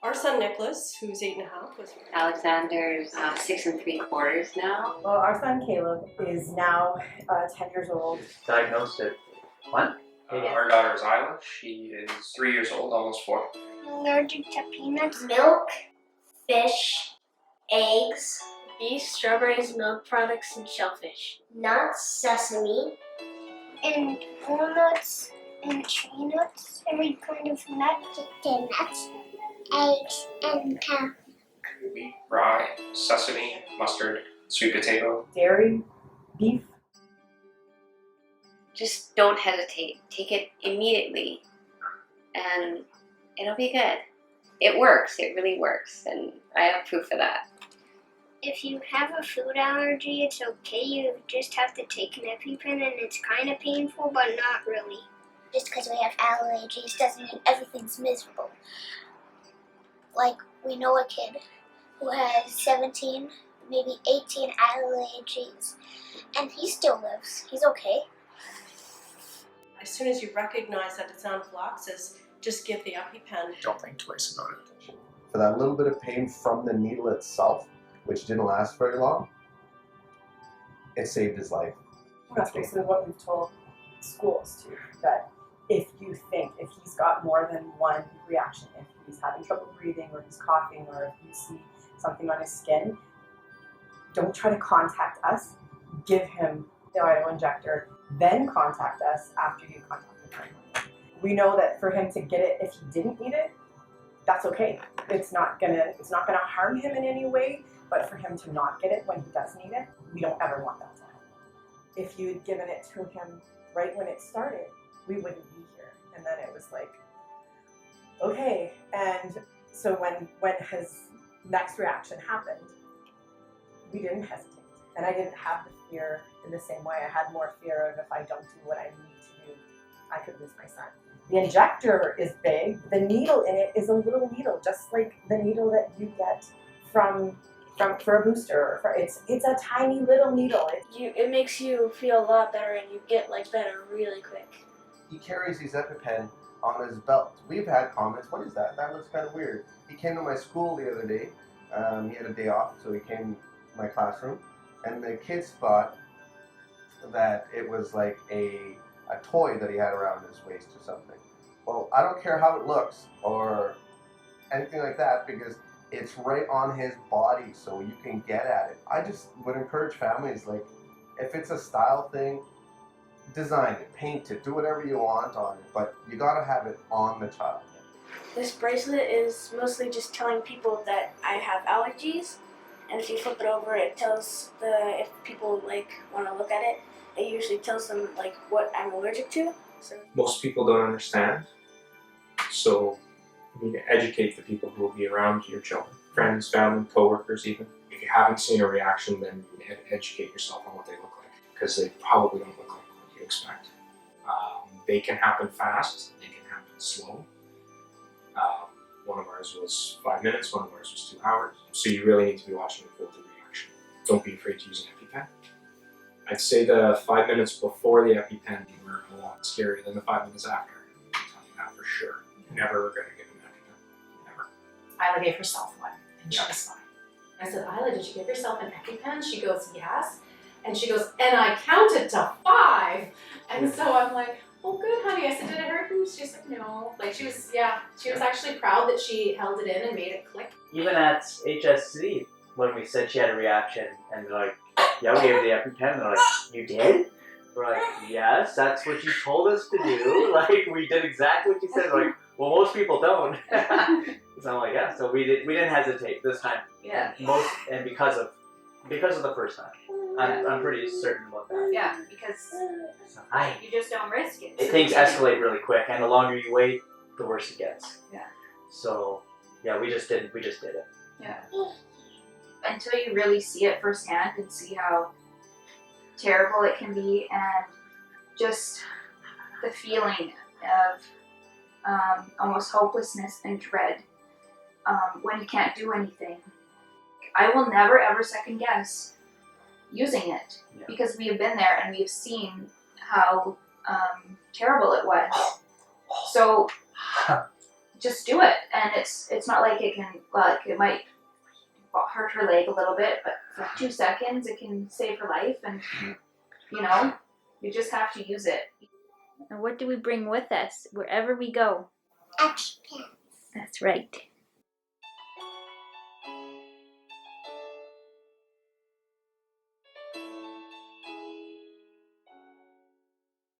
Our son Nicholas, who's 8.5, was Alexander's 6 3/4 now. Well, our son Caleb is now 10 years old. Diagnosed at what? Our daughter is Isla. She is 3 years old, almost 4. Allergic to peanuts, milk, fish, eggs, beef, strawberries, milk products, and shellfish. Nuts, sesame, and walnuts, and tree nuts, every kind of nut. Chicken nuts, eggs, and cow. Wheat, rye, sesame, mustard, sweet potato. Dairy, beef. Just don't hesitate. Take it immediately and it'll be good. It works. It really works. And I have proof of that. If you have a food allergy, it's okay. You just have to take an EpiPen, and it's kind of painful, but not really. Just because we have allergies doesn't mean everything's miserable. Like, we know a kid who has 17, maybe 18 allergies, and he still lives. He's okay. as soon as you recognize that it's anaphylaxis, just give the EpiPen. Don't think twice about it. For that little bit of pain from the needle itself, which didn't last very long, it saved his life. That's basically what we've told schools too, that if he's got more than one reaction, if he's having trouble breathing or he's coughing or if you see something on his skin, don't try to contact us, give him the auto-injector, then contact us after you contacted him. We know that for him to get it, if he didn't need it, that's okay. It's not gonna harm him in any way, but for him to not get it when he does need it, we don't ever want that to happen. If you had given it to him right when it started, we wouldn't be here. And then it was like, okay. And so when his next reaction happened, we didn't hesitate. And I didn't have the fear in the same way. I had more fear of if I don't do what I need to do, I could lose my son. The injector is big. The needle in it is a little needle, just like the needle that you get for a booster. It's a tiny little needle. It makes you feel a lot better, and you get better really quick. He carries his EpiPen on his belt. We've had comments, what is that? That looks kind of weird. He came to my school the other day. He had a day off, so he came to my classroom. And the kids thought that it was like a toy that he had around his waist or something. Well, I don't care how it looks or anything like that, because it's right on his body, so you can get at it. I just would encourage families, if it's a style thing, design it, paint it, do whatever you want on it, but you gotta have it on the child. This bracelet is mostly just telling people that I have allergies, and if you flip it over, it tells if people want to look at it, it usually tells them what I'm allergic to. So Most people don't understand, so you need to educate the people who will be around your children, friends, family, co-workers even. If you haven't seen a reaction, then you need to educate yourself on what they look like, because they probably don't look like what you expect. They can happen fast, they can happen slow. One of ours was 5 minutes, one of ours was 2 hours. So you really need to be watching for the reaction. Don't be afraid to use an EpiPen. I'd say the 5 minutes before the EpiPen were a lot scarier than the 5 minutes after. I'm telling you that for sure. Never regret getting an EpiPen. Never. Isla gave herself one, and she Yeah. was fine. I said, Isla, did you give yourself an EpiPen? She goes, yes. And she goes, and I counted to 5. And so I'm like, oh, good, honey. I said, did it hurt you? She's like, no. She was actually proud that she held it in and made it click. Even at HSC, when we said she had a reaction, and they're like, yeah, we gave her the EpiPen, and they're like, you did? We're like, yes, that's what you told us to do. We did exactly what you said. Like, well, most people don't. So I'm like, yeah. So we didn't hesitate this time. Yeah. And because of the first time, I'm pretty certain about that. Yeah, because you just don't risk it. Things escalate really quick, and the longer you wait, the worse it gets. Yeah. So, yeah, we just did it. Yeah. Until you really see it firsthand and see how terrible it can be, and just the feeling of almost hopelessness and dread when you can't do anything. I will never ever second guess using it, because we have been there and we've seen how terrible it was. So just do it. And it's not like it can, like, it might hurt her leg a little bit, but for 2 seconds it can save her life. And you know, you just have to use it. And what do we bring with us wherever we go? EpiPens. That's right.